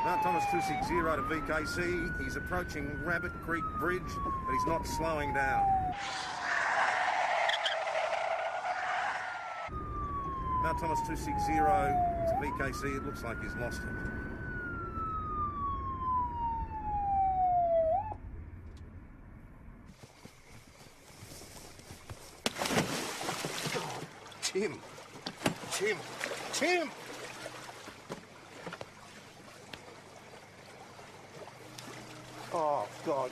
Mount Thomas 260 to VKC. He's approaching Rabbit Creek Bridge, but he's not slowing down. Mount Thomas 260 to VKC. It looks like he's lost it. Tim! Tim! Tim! Oh, God.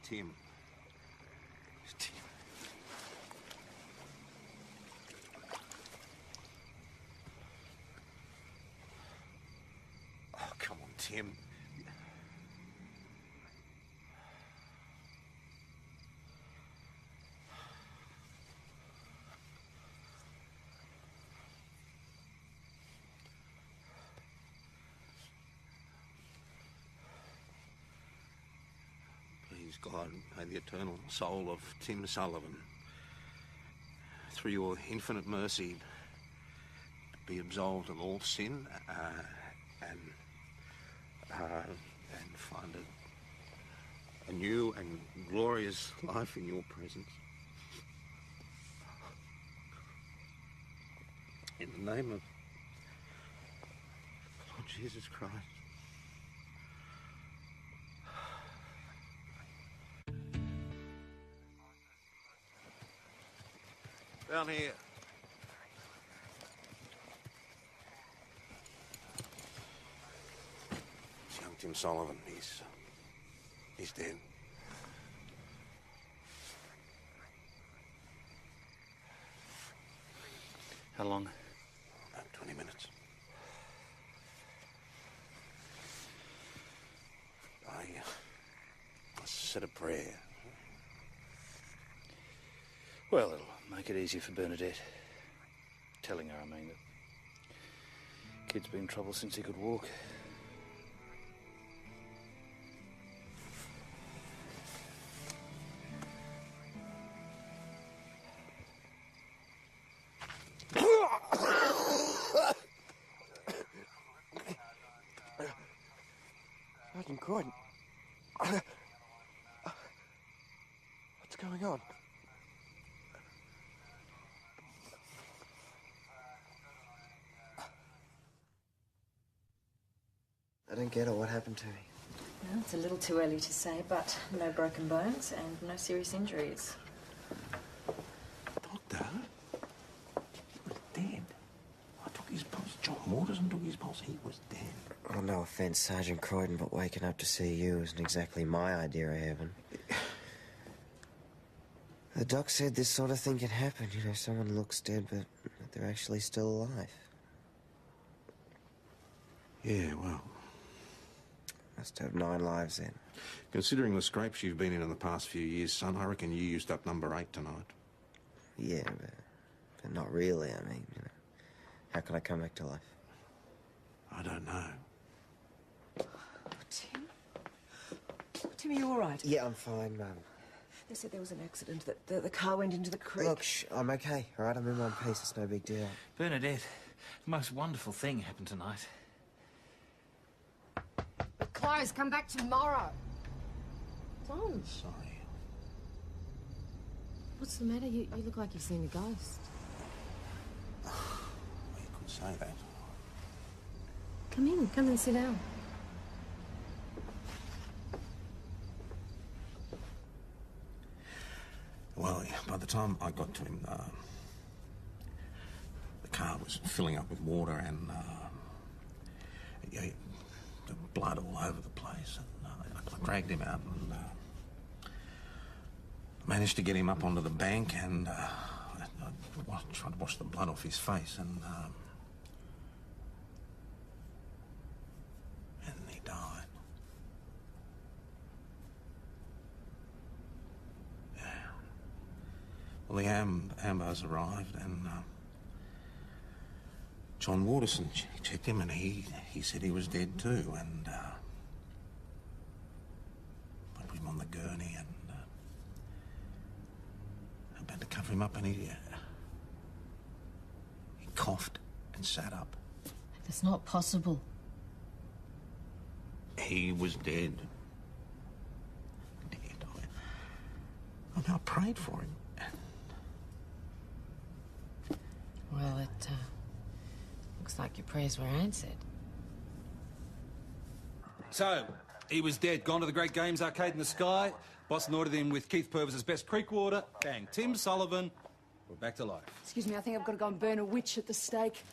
Tim. Tim. Oh, come on, Tim. Please, God, may the eternal soul of Tim Sullivan, through your infinite mercy, be absolved of all sin and find a new and glorious life in your presence. In the name of Lord Jesus Christ. Down here. It's young Tim Sullivan. He's dead. How long? About 20 minutes. I said a prayer. Well, it'll make it easier for Bernadette. Telling her, I mean, that kid's been in trouble since he could walk. Sergeant Croydon. What's going on? I don't get it. What happened to me? Well, it's a little too early to say, but no broken bones and no serious injuries. Doctor? He was dead. I took his pulse. John Mortensen took his pulse. He was dead. Well, no offence, Sergeant Croydon, but waking up to see you isn't exactly my idea of heaven. The doc said this sort of thing can happen. You know, someone looks dead, but they're actually still alive. Yeah, well... Must have 9 lives then. Considering the scrapes you've been in the past few years, son, I reckon you used up number 8 tonight. Yeah, but not really, I mean, you know. How can I come back to life? I don't know. Tim? Tim, are you all right? Yeah, I'm fine, Mum. They said there was an accident, that the car went into the creek. Look, shh, I'm okay, all right? I'm in one piece, it's no big deal. Bernadette, the most wonderful thing happened tonight. We're closed. Come back tomorrow. Tom. Sorry. What's the matter? You look like you've seen a ghost. You could say that. Come in. Come and sit down. Well, by the time I got to him, the car was filling up with water and the blood all over the place. And I dragged him out and managed to get him up onto the bank and I tried to wash the blood off his face and he died. Yeah. Well, the ambos arrived and John Waterson checked him and he said he was dead too, and I put him on the gurney and I had to cover him up and he coughed and sat up. That's not possible. He was dead. Dead. I prayed for him. Well, it looks like your prayers were answered. So, he was dead, gone to the Great Games Arcade in the Sky. Boss anointed him with Keith Purvis's best creek water. Bang, Tim Sullivan, we're back to life. Excuse me, I think I've got to go and burn a witch at the stake.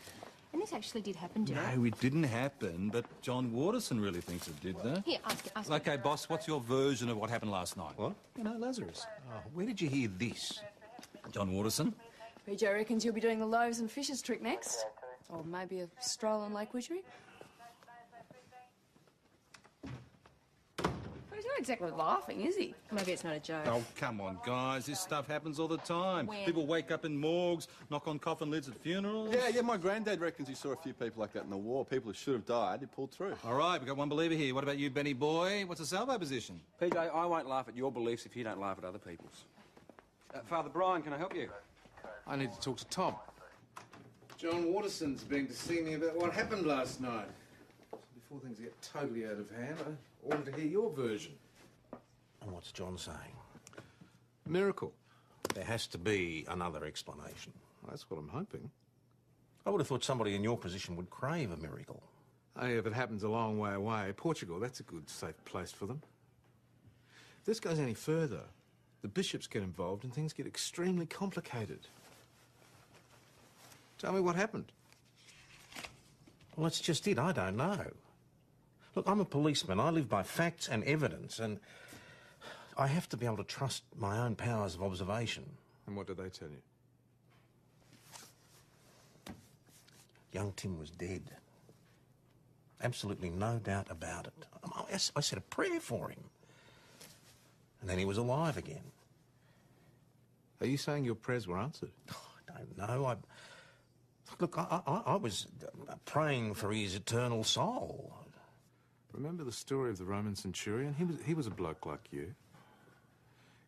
And this actually did happen, didn't it? No, it didn't happen, but John Waterson really thinks it did, though. Here, ask OK, boss, what's your version of what happened last night? What? You know, Lazarus. Oh, where did you hear this? John Waterson. PJ reckons you'll be doing the loaves and fishes trick next. Or maybe a stroll on Lake Witchery. Well, he's not exactly laughing, is he? Maybe it's not a joke. Oh, come on, guys. This stuff happens all the time. When? People wake up in morgues, knock on coffin lids at funerals. Yeah, my granddad reckons he saw a few people like that in the war. People who should have died, he pulled through. All right, we've got one believer here. What about you, Benny boy? What's the salvo position? PJ, I won't laugh at your beliefs if you don't laugh at other people's. Father Brian, can I help you? I need to talk to Tom. John Waterson's been to see me about what happened last night. Before things get totally out of hand, I wanted to hear your version. And what's John saying? Miracle. There has to be another explanation. That's what I'm hoping. I would have thought somebody in your position would crave a miracle. Oh, yeah, if it happens a long way away, Portugal, that's a good, safe place for them. If this goes any further, the bishops get involved and things get extremely complicated. Tell me what happened. Well, that's just it. I don't know. Look, I'm a policeman. I live by facts and evidence, and I have to be able to trust my own powers of observation. And what did they tell you? Young Tim was dead. Absolutely no doubt about it. I said a prayer for him. And then he was alive again. Are you saying your prayers were answered? I don't know. Look, I was praying for his eternal soul. Remember the story of the Roman centurion? He was a bloke like you.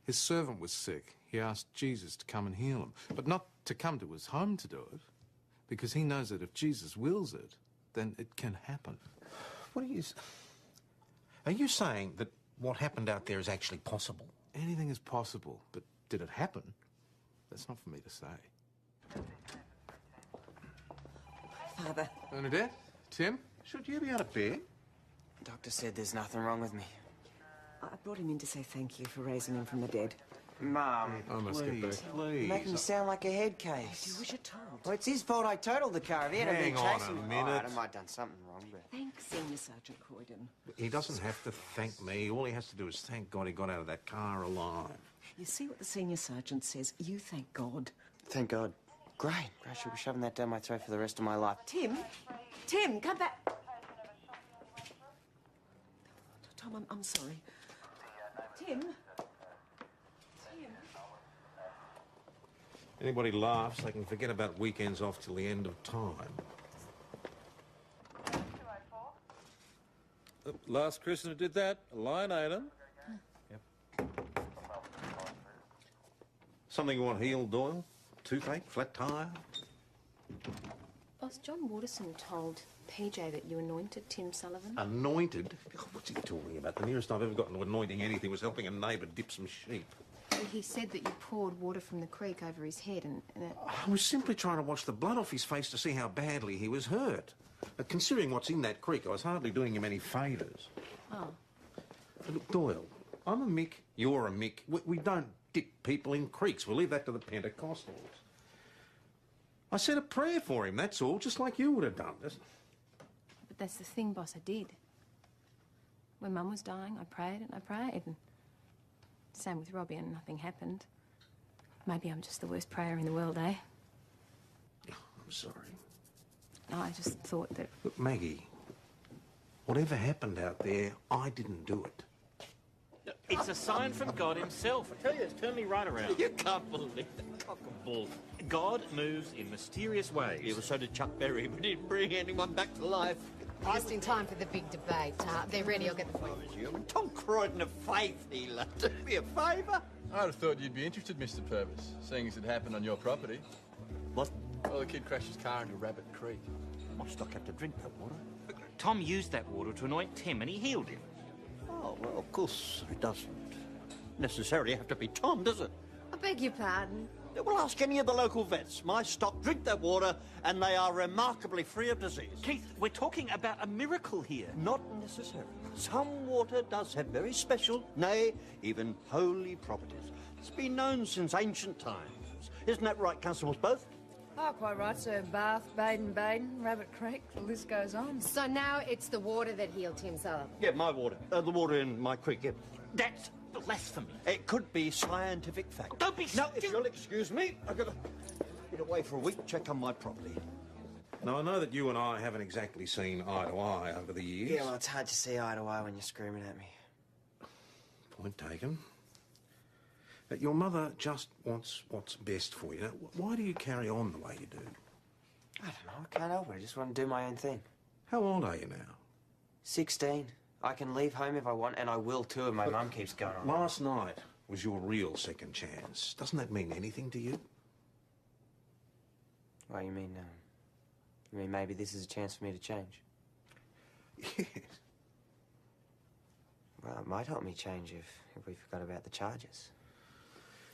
His servant was sick. He asked Jesus to come and heal him, but not to come to his home to do it, because he knows that if Jesus wills it, then it can happen. What are you saying that what happened out there is actually possible? Anything is possible, but did it happen? That's not for me to say. Father. Bernadette? Tim? Should you be out of bed? Doctor said there's nothing wrong with me. I brought him in to say thank you for raising him from the dead. Mum, I must get back. Please. Making me sound like a head case. Do as you're told. Well, it's his fault I totaled the car. If he had Hang been on chasing a me... minute. All right, I might have done something wrong, but... Thanks, Senior Sergeant Croydon. He doesn't have to thank me. All he has to do is thank God he got out of that car alive. You see what the Senior Sergeant says? You thank God. Thank God. Great. I should be shoving that down my throat for the rest of my life. Tim? Tim, come back. Tom, I'm sorry. Tim? Anybody laughs, they can forget about weekends off till the end of time. Last Christian who did that, Lion Adam. Yep. Something you want healed, Doyle? Toothache? Flat tire? Boss, John Waterson told PJ that you anointed Tim Sullivan. Anointed? Oh, what's he talking about? The nearest I've ever gotten to anointing anything was helping a neighbour dip some sheep. He said that you poured water from the creek over his head and it... I was simply trying to wash the blood off his face to see how badly he was hurt. But considering what's in that creek, I was hardly doing him any favours. Oh. Look, Doyle, I'm a Mick, you're a Mick. We don't dip people in creeks. We'll leave that to the Pentecostals. I said a prayer for him, that's all, just like you would have done. But that's the thing, boss, I did. When Mum was dying, I prayed and I prayed. And same with Robbie, and nothing happened. Maybe I'm just the worst prayer in the world, eh? Oh, I'm sorry. No, I just thought that... Look, Maggie, whatever happened out there, I didn't do it. It's a sign from God himself. I tell you, it's turned me right around. You can't believe that cock and bull. God moves in mysterious ways. Yeah, well, so did Chuck Berry, but he didn't bring anyone back to life. Just in time for the big debate. They're ready, I'll get the point. Tom Croydon of faith healer. Do me a favour. I'd have thought you'd be interested, Mr. Purvis, seeing as it happened on your property. What? Well, the kid crashed his car into Rabbit Creek. My stock had to drink that water. Tom used that water to anoint Tim and he healed him. Oh, well, of course it doesn't necessarily have to be Tom, does it? I beg your pardon. Well, ask any of the local vets. My stock drink that water and they are remarkably free of disease. Keith, we're talking about a miracle here. Not necessarily. Some water does have very special, nay, even holy properties. It's been known since ancient times. Isn't that right, Constables both? Oh, quite right, sir. Bath, Baden, Rabbit Creek, the list goes on. So now it's the water that healed Tim Sullivan. Yeah, my water. The water in my creek, yeah. That's blasphemy. It could be scientific fact. Don't be No, if you'll excuse me, I've got to get away for a week, check on my property. Now, I know that you and I haven't exactly seen eye to eye over the years. Yeah, well, it's hard to see eye to eye when you're screaming at me. Point taken. Your mother just wants what's best for you. Now, why do you carry on the way you do? I don't know, I can't help it. I just want to do my own thing. How old are you now? 16. I can leave home if I want, and I will too if my mum keeps going on. Last night was your real second chance. Doesn't that mean anything to you? Well, you mean maybe this is a chance for me to change? Yes. Well, it might help me change if we forgot about the charges.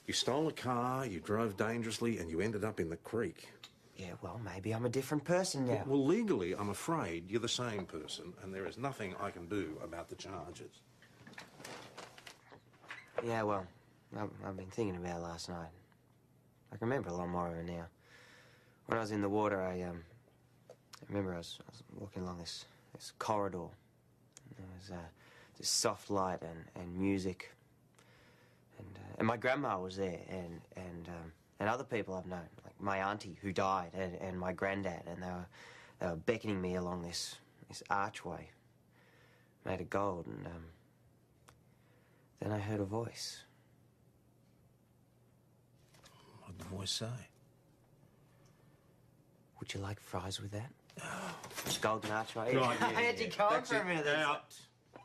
You stole a car, you drove dangerously, and you ended up in the creek. Yeah, well, maybe I'm a different person now. Well, legally, I'm afraid you're the same person, and there is nothing I can do about the charges. Yeah, well, I've been thinking about it last night. I can remember a lot more of it now. When I was in the water, I remember I was walking along this corridor. There was this soft light and music. And my grandma was there, and other people I've known, like my auntie who died, and my granddad, and they were beckoning me along this archway made of gold, and then I heard a voice. What did the voice say? Would you like fries with that? This golden archway. Right, yeah, I had to go on for a minute. Out.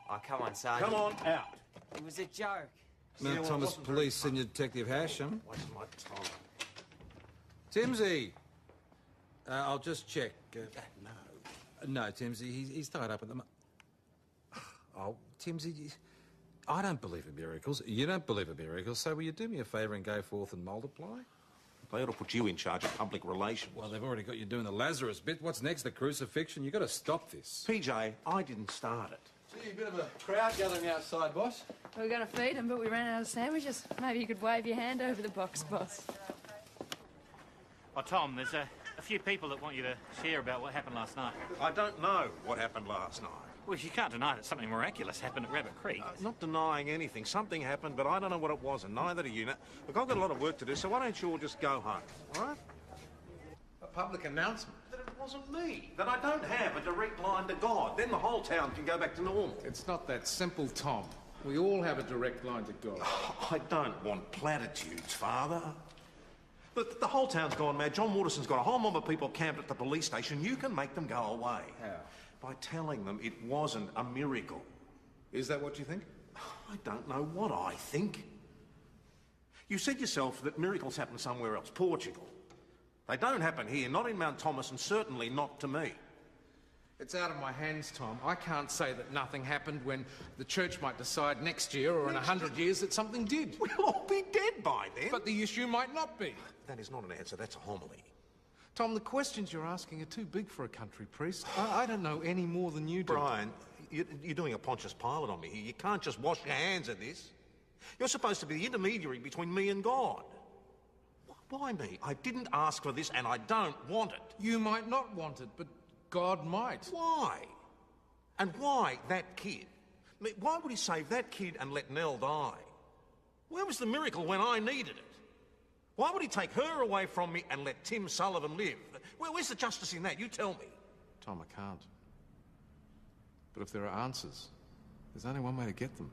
Oh, come on, Sergeant. Come on, out. It was a joke. Mount Thomas Police Senior Detective Hasham. Waste my time. Timsy! I'll just check. No, Timsy, he's tied up at the moment. Oh, Timsy, I don't believe in miracles. You don't believe in miracles, so will you do me a favour and go forth and multiply? They ought to put you in charge of public relations. Well, they've already got you doing the Lazarus bit. What's next? The crucifixion? You've got to stop this. PJ, I didn't start it. Gee, a bit of a crowd gathering outside, boss. We were going to feed them, but we ran out of sandwiches. Maybe you could wave your hand over the box, boss. Oh, Tom, there's a few people that want you to share about what happened last night. I don't know what happened last night. Well, you can't deny that something miraculous happened at Rabbit Creek. Not denying anything. Something happened, but I don't know what it was, and neither do you. Look, I've got a lot of work to do, so why don't you all just go home, all right? A public announcement. That it wasn't me. That I don't have a direct line to God. Then the whole town can go back to normal. It's not that simple, Tom. We all have a direct line to God. I don't want platitudes, Father. Look, the whole town's gone mad. John Waterson's got a whole mob of people camped at the police station. You can make them go away. How? By telling them it wasn't a miracle. Is that what you think? I don't know what I think. You said yourself that miracles happen somewhere else, Portugal. They don't happen here, not in Mount Thomas, and certainly not to me. It's out of my hands, Tom. I can't say that nothing happened when the church might decide next year or in 100 years that something did. We'll all be dead by then. But the issue might not be. That is not an answer, that's a homily. Tom, the questions you're asking are too big for a country priest. I don't know any more than you do. Brian, you're doing a Pontius Pilate on me here. You can't just wash your hands of this. You're supposed to be the intermediary between me and God. Why me? I didn't ask for this and I don't want it. You might not want it, but God might. Why? And why that kid? I mean, why would he save that kid and let Nell die? Where was the miracle when I needed it? Why would he take her away from me and let Tim Sullivan live? Where's the justice in that? You tell me. Tom, I can't. But if there are answers, there's only one way to get them.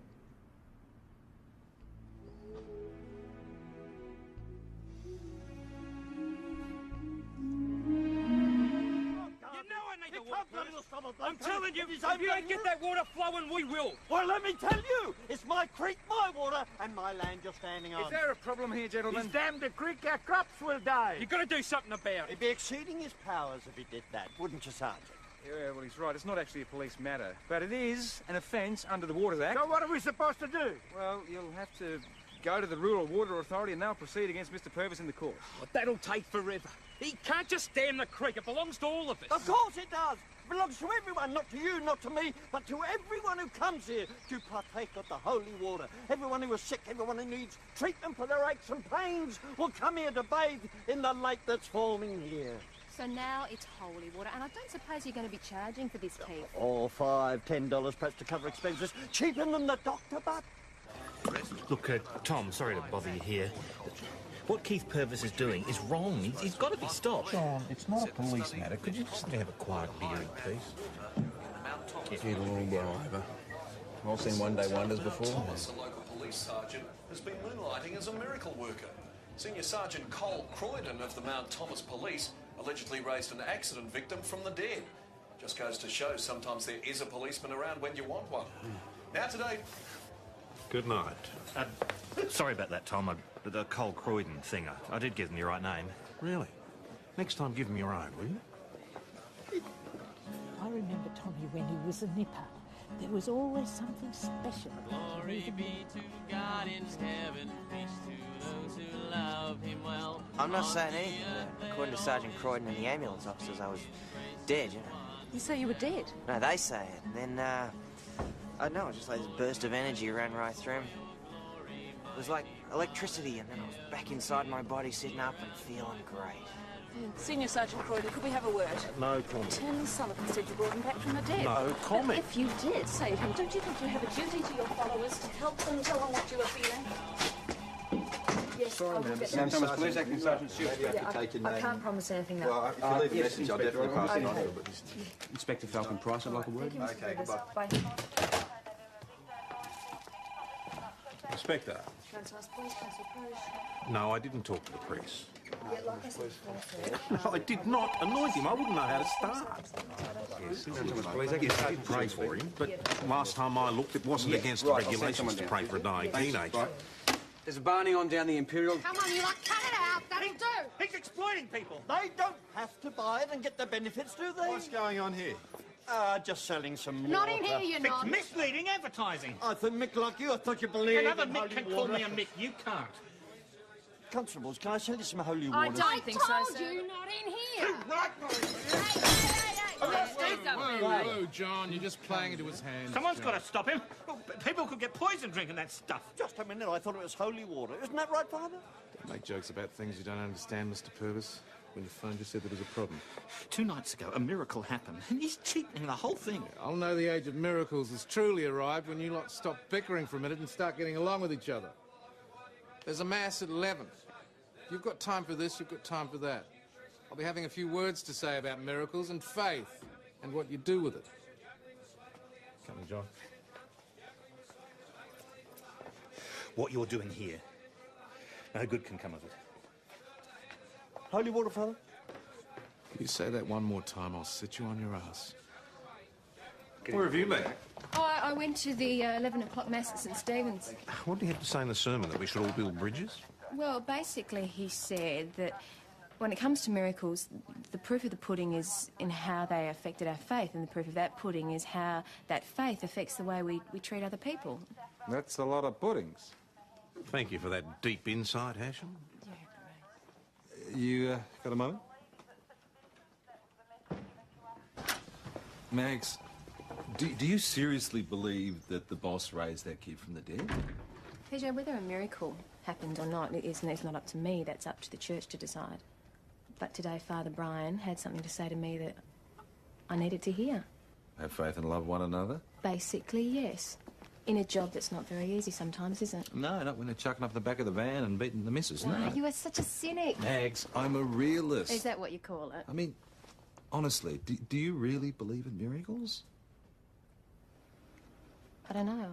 you don't get that water flowing, we will. Well, let me tell you, it's my creek, my water, and my land you're standing on. Is there a problem here, gentlemen? He's damned the creek, our crops will die. You've got to do something about it. He'd be exceeding his powers if he did that, wouldn't you, Sergeant? Yeah, well, he's right. It's not actually a police matter, but it is an offence under the Waters Act. So what are we supposed to do? Well, you'll have to go to the Rural Water Authority and they'll proceed against Mr. Purvis in the court. But that'll take forever. He can't just dam the creek. It belongs to all of us. Of course it does. It belongs to everyone, not to you, not to me, but to everyone who comes here to partake of the holy water. Everyone who is sick, everyone who needs treatment for their aches and pains will come here to bathe in the lake that's forming here. So now it's holy water, and I don't suppose you're going to be charging for this, Keith? Oh, $5, $10 perhaps to cover expenses. Cheaper than the doctor, but... Look, Tom, sorry to bother you here. What Keith Purvis is doing is wrong. He's got to be stopped. John, it's not a police matter. Could you just have a quiet beer in peace? Get a little driver. I've seen one-day wonders before. Thomas, a local police sergeant, has been moonlighting as a miracle worker. Senior Sergeant Cole Croydon of the Mount Thomas Police allegedly raised an accident victim from the dead. Just goes to show sometimes there is a policeman around when you want one. Now today... Good night. Sorry about that, Tom. The Cole Croydon thing. I did give him your right name. Really? Next time give him your own, will you? I remember Tommy when he was a nipper. There was always something special. Glory be to God in heaven, peace to those who love him well. I'm not saying anything, but according to Sergeant Croydon and the ambulance officers, I was dead, you know. You say you were dead? No, they say it. And then, I don't know, it was just like this burst of energy ran right through me. It was like electricity, and then I was back inside my body, sitting up and feeling great. Senior Sergeant Croydon, could we have a word? No comment. Attorney Sullivan said you brought him back from the dead. No comment. But if you did save him, don't you think you have a duty to your followers to help them tell them what you are feeling? Yes, Sorry, I'll ma'am. get Sam them. Thomas, Police Acting Sergeant Stewart. Yeah, I can't promise anything now. Well, if you leave a yes, message, I'll definitely pass it on. Okay. Inspector Falcon Price, I'd like a word. Thank you, Mr. Okay, Purvis. goodbye. Bye. Inspector. Transverse Police, Council Parish. No, I didn't talk to the press. Yeah, like I said before, I did not anoint him. I wouldn't know how to start. Yes, I did pray for him, but last time I looked, it wasn't against the regulations to pray for a dying teenager. There's a barney on down the Imperial. Come on, you lot, cut it out. That'll do. He's exploiting people. They don't have to buy it and get the benefits, do they? What's going on here? Just selling some Not water. in here, you're not. It's misleading advertising. I think Mick like you. I thought you believed Another in Mick holy can water. call me a Mick. You can't. Constables, can I sell you some holy I water? don't think so, I sir. told you, not in here. Whoa, John, you're just playing into his hands. Someone's John. got to stop him. People could get poisoned drinking that stuff. Just a minute, I thought it was holy water. Isn't that right, Father? Don't make jokes about things you don't understand, Mr. Purvis. When you phoned, you said there was a problem. 2 nights ago, a miracle happened, and he's cheating the whole thing. I'll know the age of miracles has truly arrived when you lot stop bickering for a minute and start getting along with each other. There's a mass at 11. If you've got time for this, you've got time for that. I'll be having a few words to say about miracles and faith and what you do with it. Come on, John. What you're doing here, no good can come of it. Holy water, Father? If you say that one more time, I'll sit you on your ass. Where have you been? Oh, I went to the 11 o'clock mass at St. Stephen's. What did he have to say in the sermon? That we should all build bridges? Well, basically he said that when it comes to miracles, the proof of the pudding is in how they affected our faith, and the proof of that pudding is how that faith affects the way we treat other people. That's a lot of puddings. Thank you for that deep insight, Hasham. You got a moment? Max, do you seriously believe that the boss raised that kid from the dead? PJ, whether a miracle happened or not, it's not up to me. That's up to the church to decide. But today, Father Brian had something to say to me that I needed to hear. Have faith and love one another? Basically, yes. In a job that's not very easy sometimes, is it? No, not when they're chucking up the back of the van and beating the missus, no. Oh, you are such a cynic. Mags, I'm a realist. Is that what you call it? I mean, honestly, do you really believe in miracles? I don't know.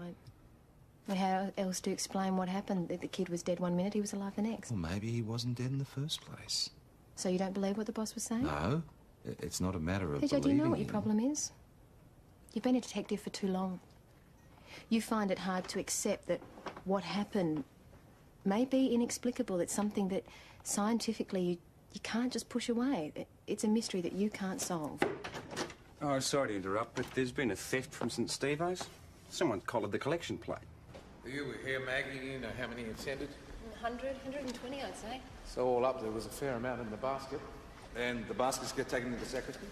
How else to explain what happened? The kid was dead one minute, he was alive the next. Well, maybe he wasn't dead in the first place. So you don't believe what the boss was saying? No, it's not a matter of PJ, do you believing know what your him. problem is? You've been a detective for too long. You find it hard to accept that what happened may be inexplicable. It's something that scientifically you can't just push away. It's a mystery that you can't solve. Oh, sorry to interrupt, but there's been a theft from St. Stevo's. Someone collared the collection plate. You were here, Maggie. You know how many attended? 100, 120, I'd say. So all up, there was a fair amount in the basket. And the baskets get taken to the sacristy?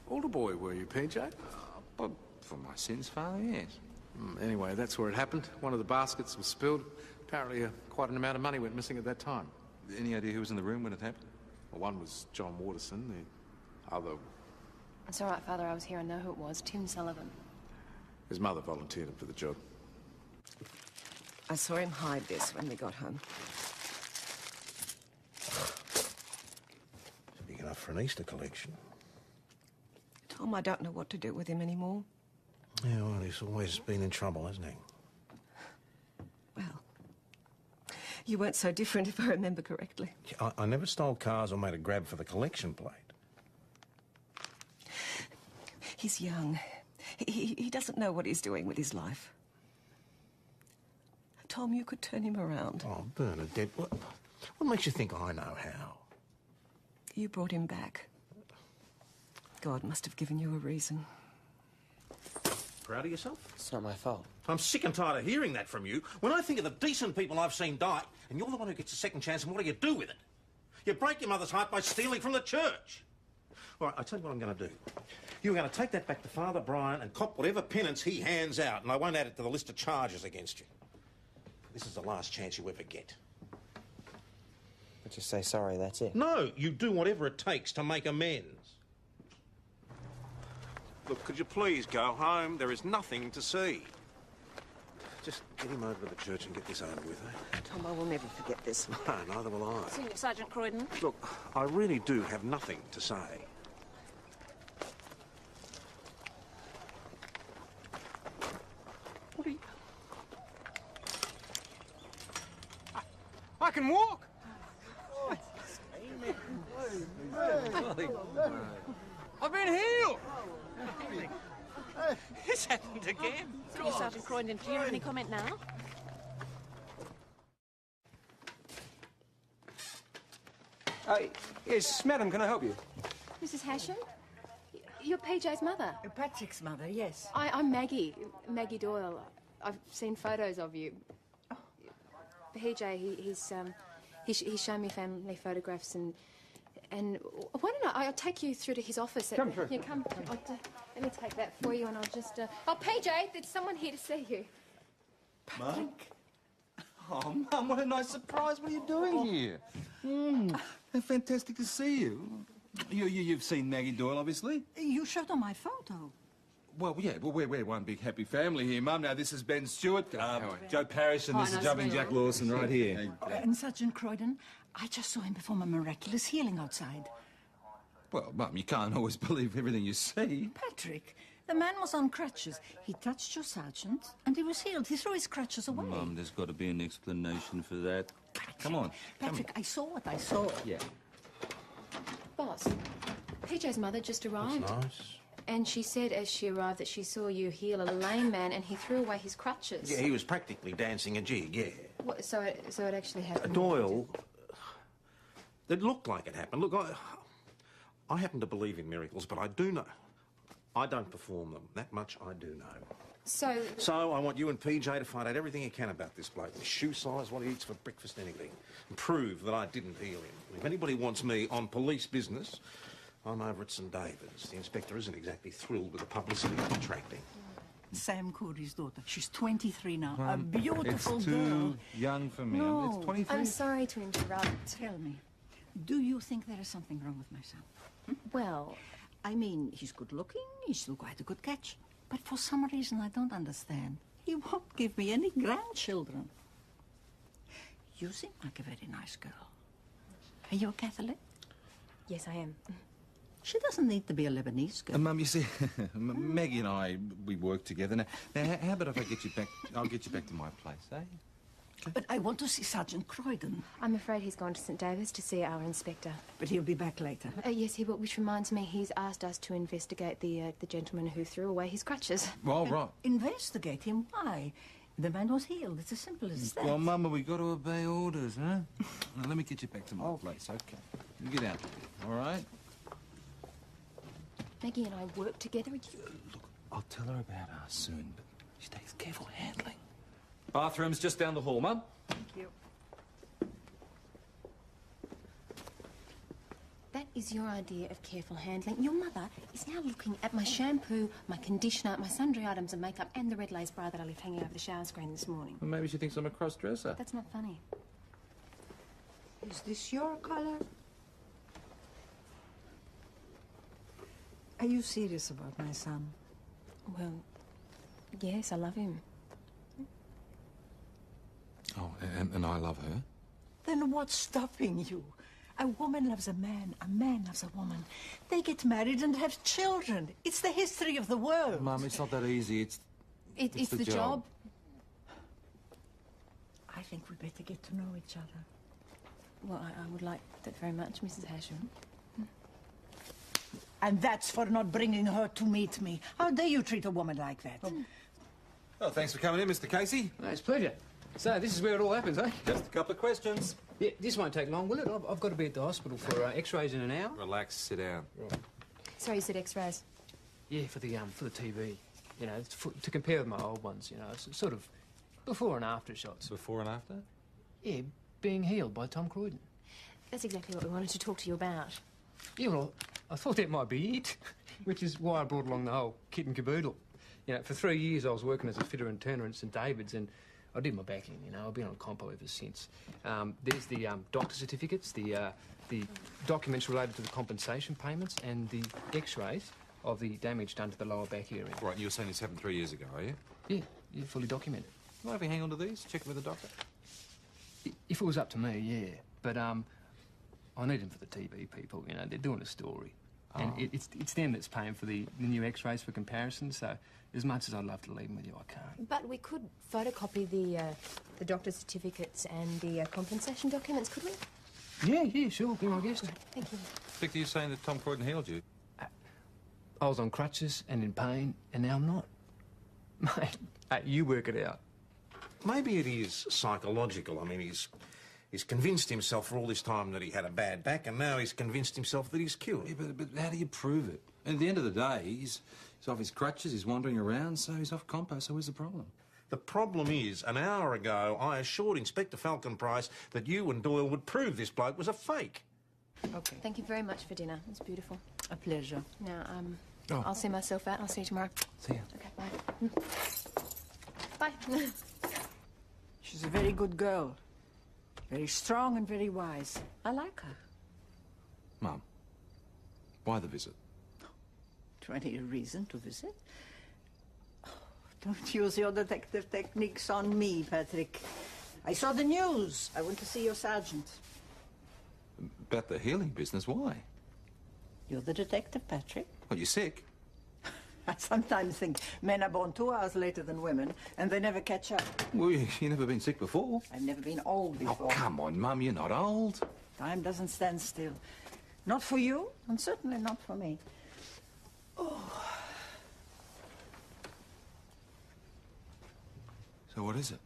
Older boy, were you, PJ? But for my sins, Father, yes. Anyway, that's where it happened. One of the baskets was spilled. Apparently, quite an amount of money went missing at that time. Any idea who was in the room when it happened? Well, one was John Waterson, the other... It's all right, Father, I was here. I know who it was. Tim Sullivan. His mother volunteered him for the job. I saw him hide this when we got home. Big enough for an Easter collection. Tom, I don't know what to do with him anymore. Yeah, well, he's always been in trouble, hasn't he? You weren't so different, if I remember correctly. I never stole cars or made a grab for the collection plate. He's young. He doesn't know what he's doing with his life. Tom, you could turn him around. Oh, Bernadette, what makes you think I know how? You brought him back. God must have given you a reason. Proud of yourself? It's not my fault. I'm sick and tired of hearing that from you. When I think of the decent people I've seen die, and you're the one who gets a second chance, and what do you do with it? You break your mother's heart by stealing from the church. All right, I tell you what I'm going to do. You're going to take that back to Father Brian and cop whatever penance he hands out, and I won't add it to the list of charges against you. This is the last chance you ever get. But just say sorry, that's it. No, you do whatever it takes to make amends. Look, could you please go home? There is nothing to see. Just get him over to the church and get this over with, eh? Tom, I will never forget this. No, neither will I. Senior Sergeant Croydon. Look, I really do have nothing to say. What are you... I can walk! I've been healed! It's happened again. Senior Sergeant Croydon, do you have any comment now? Yes, madam, can I help you? Mrs. Hasham? You're PJ's mother. Patrick's mother, yes. I'm Maggie. Maggie Doyle. I've seen photos of you. PJ, he's shown me family photographs and why don't I'll take you through to his office. Come through. Yeah, come. Let me take that for you and I'll just... Oh, PJ, there's someone here to see you. Patrick? Oh, Mum, what a nice surprise. What are you doing here? How fantastic to see you. You've seen Maggie Doyle, obviously. You showed her my photo. Well, yeah, we're one big happy family here, Mum. Now, this is Ben Stewart, Joe Parrish, and this is Jumping Jack Lawson right here. And Sergeant Croydon, I just saw him perform a miraculous healing outside. Well, Mum, you can't always believe everything you see. Patrick, the man was on crutches. He touched your sergeant, and he was healed. He threw his crutches away. Mum, there's got to be an explanation for that. Come on. Patrick, I saw what I saw. Yeah. Boss, PJ's mother just arrived. That's nice. And she said as she arrived that she saw you heal a lame man and he threw away his crutches. Yeah, he was practically dancing a jig, yeah. What, so it actually happened? Doyle, it looked like it happened. Look, I happen to believe in miracles, but I do know. I don't perform them. That much I do know. So I want you and PJ to find out everything you can about this bloke. The shoe size, what he eats for breakfast, anything. And prove that I didn't heal him. If anybody wants me on police business, I'm over at St David's. The inspector isn't exactly thrilled with the publicity I'm attracting. Sam Corey's daughter. She's 23 now. A beautiful it's girl. too young for me. No. It's 23. I'm sorry to interrupt. Tell me, do you think there is something wrong with my son? Well, I mean, he's good looking, he's still quite a good catch. But for some reason I don't understand, he won't give me any grandchildren. You seem like a very nice girl. Are you a Catholic? Yes, I am. She doesn't need to be a Lebanese girl. Mum, you see, Maggie and I, we work together. Now, how about if I get you back, I'll get you back to my place, eh? But I want to see Sergeant Croydon. I'm afraid he's gone to St David's to see our inspector. But he'll be back later. Yes, he will, which reminds me, he's asked us to investigate the gentleman who threw away his crutches. Well, right. Investigate him? Why? The man was healed. It's as simple as that. Well, Mama, we've got to obey orders, huh? Now, let me get you back to my place, okay? You get out of here, all right? Maggie and I work together. I'll tell her about us soon, but she takes careful handling. Bathroom's just down the hall, Mum. Thank you. That is your idea of careful handling. Your mother is now looking at my shampoo, my conditioner, my sundry items of makeup, and the red lace bra that I left hanging over the shower screen this morning. Well, maybe she thinks I'm a cross-dresser. That's not funny. Is this your color? Are you serious about my son? Well, yes, I love him. Oh, and I love her. Then what's stopping you? A woman loves a man loves a woman. They get married and have children. It's the history of the world. Mum, it's not that easy. It's the job. I think we better get to know each other. Well, I would like that very much, Mrs. Hasham. And that's for not bringing her to meet me. How dare you treat a woman like that? Oh, thanks for coming in, Mr. Casey. No, it's a pleasure. So, this is where it all happens, eh? Just a couple of questions. Yeah, this won't take long, will it? I've got to be at the hospital for x-rays in an hour. Relax, sit down. Sorry, you said x-rays? Yeah, for the TV. You know, to compare with my old ones, you know. It's sort of before and after shots. Before and after? Yeah, being healed by Tom Croydon. That's exactly what we wanted to talk to you about. Yeah, well, I thought that might be it, which is why I brought along the whole kit and caboodle. You know, for 3 years I was working as a fitter and turner at St David's, and I did my backing, you know. I've been on compo ever since. There's the doctor certificates, the documents related to the compensation payments, and the x-rays of the damage done to the lower back area. Right, you were saying this happened 3 years ago, are you? Yeah, fully documented. Mind if we hang on to these? Check them with the doctor? If it was up to me, yeah. But, I need them for the TV people, you know. They're doing a story. And it's them that's paying for the new x-rays for comparison, so as much as I'd love to leave them with you, I can't. But we could photocopy the doctor's certificates and the compensation documents, could we? Yeah, sure. Be my guest. Thank you. Victor, you're saying that Tom Croydon healed you? I was on crutches and in pain, and now I'm not. Mate, you work it out. Maybe it is psychological. I mean, he's convinced himself for all this time that he had a bad back, and now he's convinced himself that he's cured. Yeah, but how do you prove it? And at the end of the day, he's off his crutches, he's wandering around, so he's off compo, so where's the problem? The problem is, an hour ago, I assured Inspector Falcon Price that you and Doyle would prove this bloke was a fake. Okay. Thank you very much for dinner. It's beautiful. A pleasure. Now, I'll see myself out. I'll see you tomorrow. See you. Okay, bye. Bye. She's a very good girl. Very strong and very wise. I like her. Mum, why the visit? Do I need a reason to visit? Oh, don't use your detective techniques on me, Patrick. I saw the news. I went to see your sergeant. About the healing business, why? You're the detective, Patrick. Well, you're sick. I sometimes think men are born 2 hours later than women, and they never catch up. Well, you've never been sick before. I've never been old before. Oh, come on, Mum, you're not old. Time doesn't stand still. Not for you, and certainly not for me. Oh. So what is it?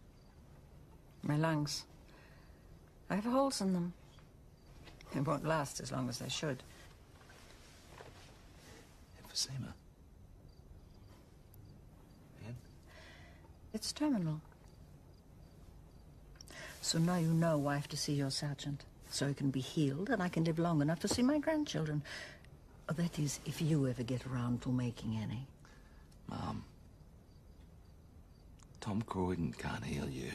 My lungs. I have holes in them. They won't last as long as they should. Emphysema. And? It's terminal. So now you know why I have to see your sergeant. So he can be healed and I can live long enough to see my grandchildren. Oh, that is, if you ever get around to making any. Mum, Tom Croydon can't heal you.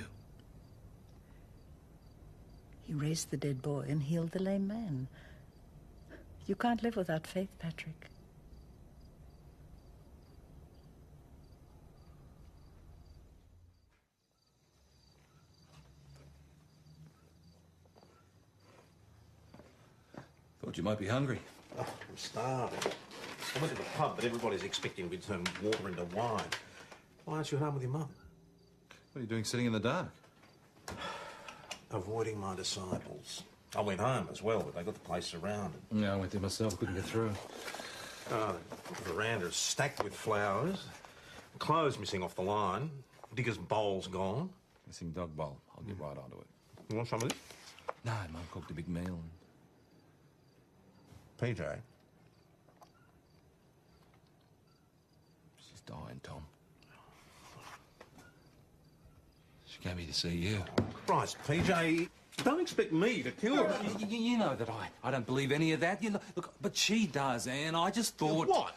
He raised the dead boy and healed the lame man. You can't live without faith, Patrick. Thought you might be hungry. Oh, I'm starving. I went to the pub, but everybody's expecting me to turn water into wine. Why aren't you at home with your mum? What are you doing sitting in the dark? avoiding my disciples. I went home as well, but they got the place surrounded. Yeah, I went there myself, couldn't get through. The veranda is stacked with flowers, clothes missing off the line, Digger's bowl's gone. Missing dog bowl. I'll get right onto it. You want some of this? No, Mum cooked a big meal. PJ? She's dying, Tom. She came here to see you. Christ, PJ, don't expect me to kill her. You know that I don't believe any of that. You know, look, but she does, and I just thought... What?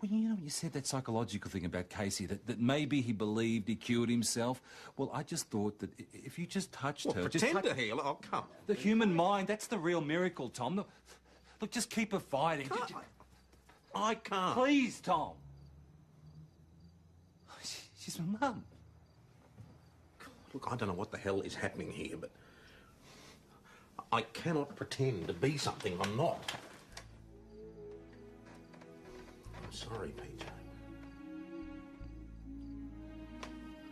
Well, you know, you said that psychological thing about Casey, that maybe he believed he cured himself. Well, I just thought that if you just touched her... Pretend to heal? Oh, come. The human mind, that's the real miracle, Tom. Look, just keep her fighting. I can't. Please, Tom. She's my mum. Look, I don't know what the hell is happening here, but I cannot pretend to be something I'm not. I'm sorry, PJ.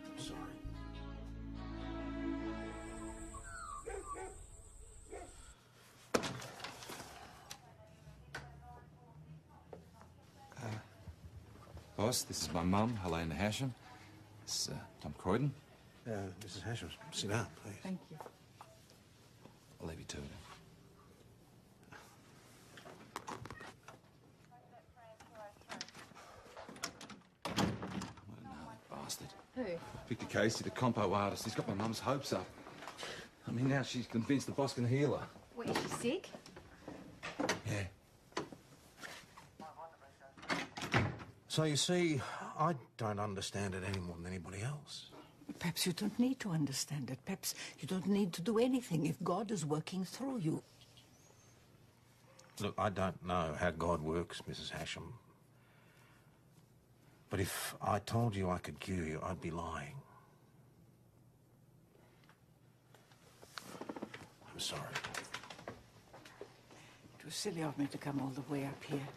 I'm sorry. Boss, this is my mum, Helena Hasham. This is Tom Croydon. Mrs. Hasham, sit down, please. Thank you. I'll leave you to it. What a gnarly bastard. Who? Victor Casey, the compo artist. He's got my mum's hopes up. I mean, now she's convinced the boss can heal her. What, is she sick? Yeah. So you see, I don't understand it any more than anybody else. Perhaps you don't need to understand it. Perhaps you don't need to do anything if God is working through you. Look, I don't know how God works, Mrs. Hasham. But if I told you I could cure you, I'd be lying. I'm sorry. It was silly of me to come all the way up here.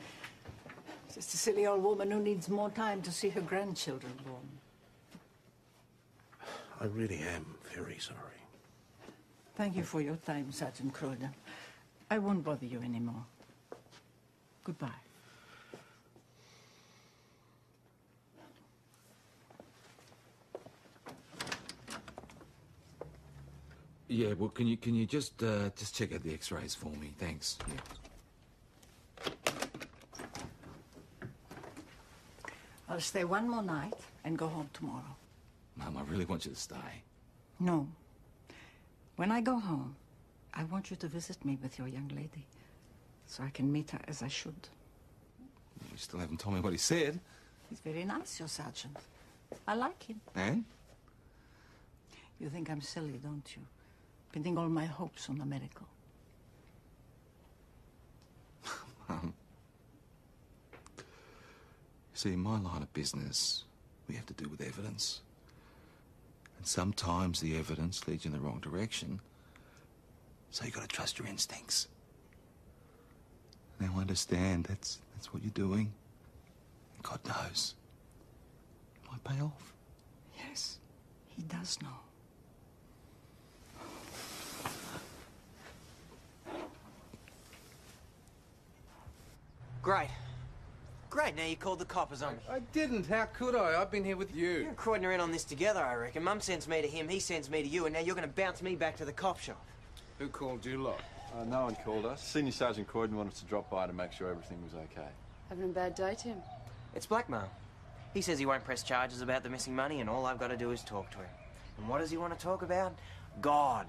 Just a silly old woman who needs more time to see her grandchildren born. I really am very sorry. Thank you for your time, Sergeant Croydon. I won't bother you anymore. Goodbye. Yeah, well, can you just check out the X-rays for me? Thanks. I'll stay one more night and go home tomorrow. Mum, I really want you to stay. No. When I go home, I want you to visit me with your young lady, so I can meet her as I should. You still haven't told me what he said. He's very nice, your sergeant. I like him. And? You think I'm silly, don't you? Pinning all my hopes on a miracle. Mum. See, in my line of business, we have to do with evidence. And sometimes the evidence leads you in the wrong direction. So you got to trust your instincts. Now understand that's what you're doing. And God knows, it might pay off. Yes, he does know. Great. Great, now you called the coppers on me. I didn't. How could I? I've been here with you. You're Croydon are in on this together, I reckon. Mum sends me to him, he sends me to you, and now you're going to bounce me back to the cop shop. Who called you lot? No one called us. Senior Sergeant Croydon wanted to drop by to make sure everything was okay. Having a bad day, Tim? It's blackmail. He says he won't press charges about the missing money, and all I've got to do is talk to him. And what does he want to talk about? God.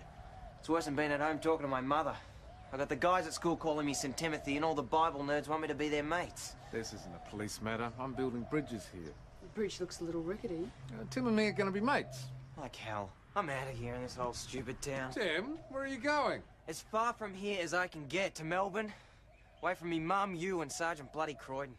It's worse than being at home talking to my mother. I got the guys at school calling me St. Timothy, and all the Bible nerds want me to be their mates. This isn't a police matter. I'm building bridges here. The bridge looks a little rickety. Tim and me are going to be mates. Like hell. I'm out of here in this whole stupid town. Tim, where are you going? As far from here as I can get, to Melbourne. Away from me mum, you, and Sergeant bloody Croydon.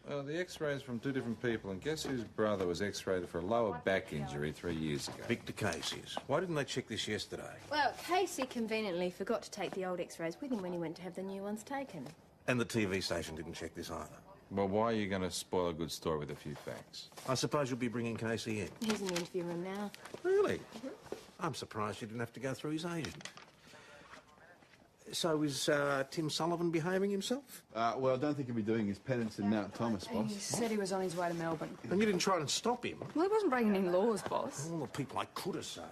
Well, the X-rays from two different people, and guess whose brother was X-rayed for a lower back injury 3 years ago? Victor Casey's. Why didn't they check this yesterday? Well, Casey conveniently forgot to take the old X-rays with him when he went to have the new ones taken. And the TV station didn't check this either. Well, why are you going to spoil a good story with a few facts? I suppose you'll be bringing Casey in. He's in the interview room now. Really? I'm surprised you didn't have to go through his agent. So is Tim Sullivan behaving himself? Well, I don't think he'll be doing his penance in Mount Thomas, He boss. said he was on his way to Melbourne. And you didn't try and stop him? Well, he wasn't breaking any laws, boss. All the people I could have saved.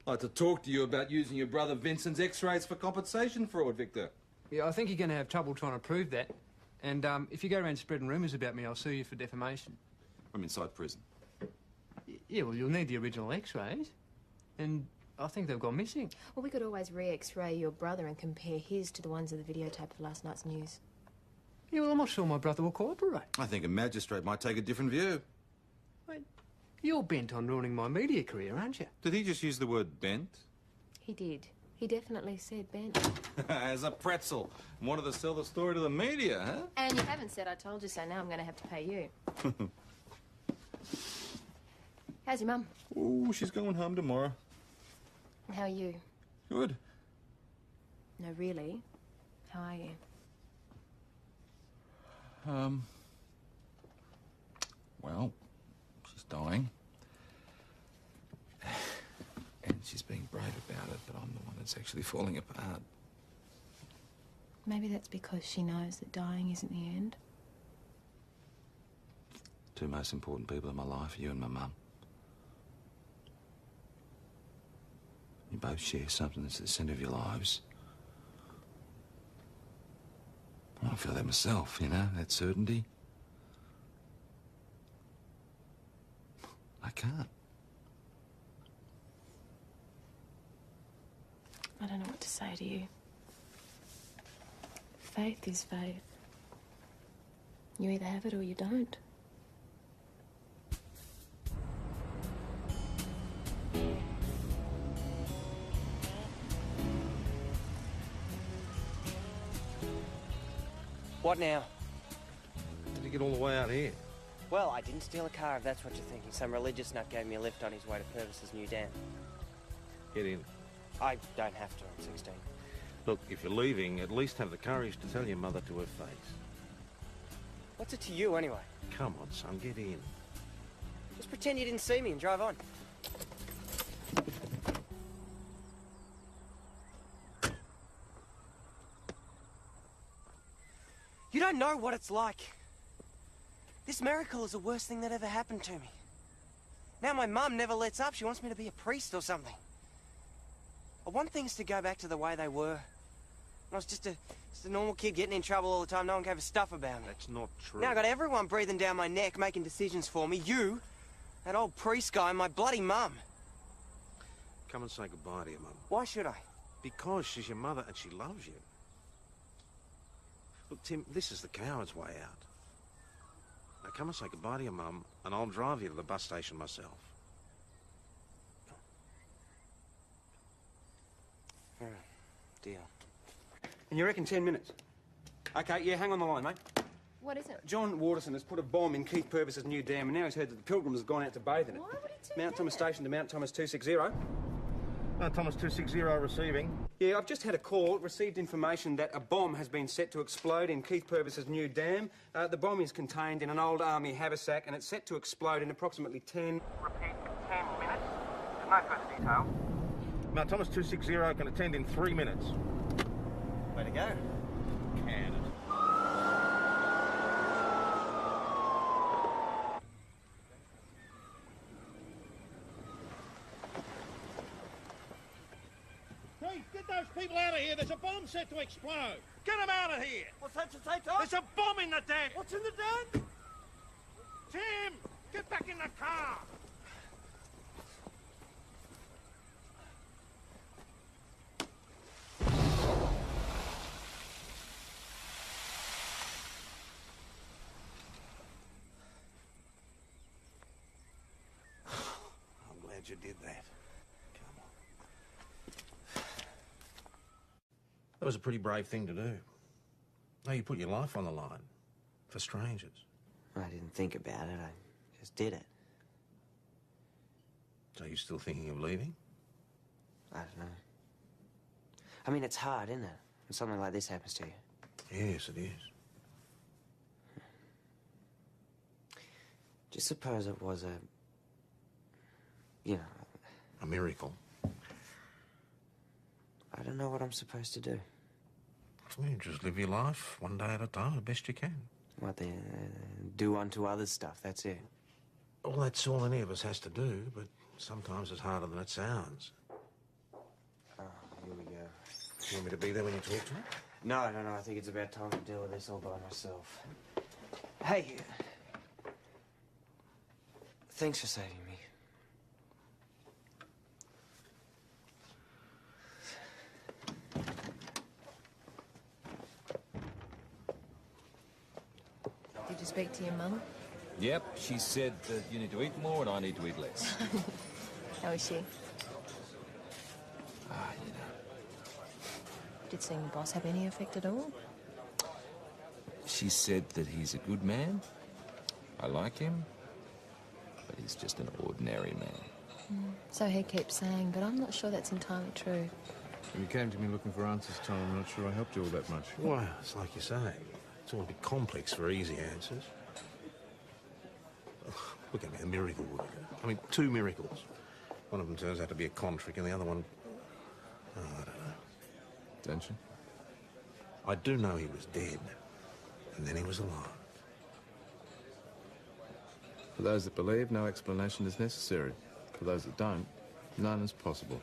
I'd like to talk to you about using your brother Vincent's X-rays for compensation fraud, Victor. Yeah, I think you're going to have trouble trying to prove that. And if you go around spreading rumours about me, I'll sue you for defamation. I'm inside prison. Yeah, well, you'll need the original X-rays. And I think they've gone missing. Well, we could always re-X-ray your brother and compare his to the ones of the videotape of last night's news. Yeah, well, I'm not sure my brother will cooperate. I think a magistrate might take a different view. Wait, you're bent on ruining my media career, aren't you? Did he just use the word bent? He did. He definitely said Ben. As a pretzel. Wanted to sell the story to the media, huh? And you haven't said I told you so. Now I'm going to have to pay you. How's your mum? Oh, she's going home tomorrow. How are you? Good. No, really. How are you? Well, she's dying. And she's being brave about it, but I'm the one that's actually falling apart. Maybe that's because she knows that dying isn't the end. Two most important people in my life, you and my mum. You both share something that's at the centre of your lives. I feel that myself, you know, that certainty. I can't. I don't know what to say to you. Faith is faith. You either have it or you don't. What now? Did you get all the way out here? Well, I didn't steal a car, if that's what you're thinking. Some religious nut gave me a lift on his way to Purvis's new dam. Get in. I don't have to, I'm 16. Look, if you're leaving, at least have the courage to tell your mother to her face. What's it to you, anyway? Come on, son, get in. Just pretend you didn't see me and drive on. You don't know what it's like. This miracle is the worst thing that ever happened to me. Now my mum never lets up. She wants me to be a priest or something. I want things to go back to the way they were. I was just a normal kid getting in trouble all the time. No one gave a stuff about me. That's not true. Now I got everyone breathing down my neck, making decisions for me. You, that old priest guy, and my bloody mum. Come and say goodbye to your mum. Why should I? Because she's your mother and she loves you. Look, Tim, this is the coward's way out. Now come and say goodbye to your mum, and I'll drive you to the bus station myself. All right, deal. And you reckon 10 minutes? Okay, yeah, hang on the line, mate. What is it? John Waterson has put a bomb in Keith Purvis's new dam, and now he's heard that the pilgrims have gone out to bathe in it. Why would he do Mount Thomas Station to Mount Thomas 260. Mount Thomas 260 receiving. Yeah, I've just had a call, received information that a bomb has been set to explode in Keith Purvis's new dam. The bomb is contained in an old army haversack, and it's set to explode in approximately 10... Repeat, 10 minutes. There's no further detail. Mount Thomas 260 can attend in 3 minutes. Way to go. Can it? Hey, get those people out of here. There's a bomb set to explode. Get them out of here. What's that to say, Tom? There's a bomb in the dam. What's in the dam? Tim, get back in the car. I'm glad you did that. Come on. That was a pretty brave thing to do. No, you put your life on the line for strangers. I didn't think about it. I just did it. So you're still thinking of leaving? I don't know. I mean, it's hard, isn't it? When something like this happens to you. Yes, it is. Just suppose it was a... you know, a miracle. I don't know what I'm supposed to do. Well, you just live your life one day at a time, the best you can. What, the do unto others stuff, that's it? Well, that's all any of us has to do, but sometimes it's harder than it sounds. Oh, here we go. You want me to be there when you talk to me? No, I think it's about time to deal with this all by myself. Hey, thanks for saving me. Did you speak to your mum? Yep, she said that you need to eat more and I need to eat less. How is she? You know. Did seeing the boss have any effect at all? She said that he's a good man. I like him. But he's just an ordinary man. So he keeps saying, but I'm not sure that's entirely true. When you came to me looking for answers, Tom, I'm not sure I helped you all that much. Well, it's like you say. It's all a bit complex for easy answers. Look at me, a miracle would occur. I mean, two miracles. One of them turns out to be a con trick, and the other one... Oh, I don't know. Don't you? I do know he was dead, and then he was alive. For those that believe, no explanation is necessary. For those that don't, none is possible.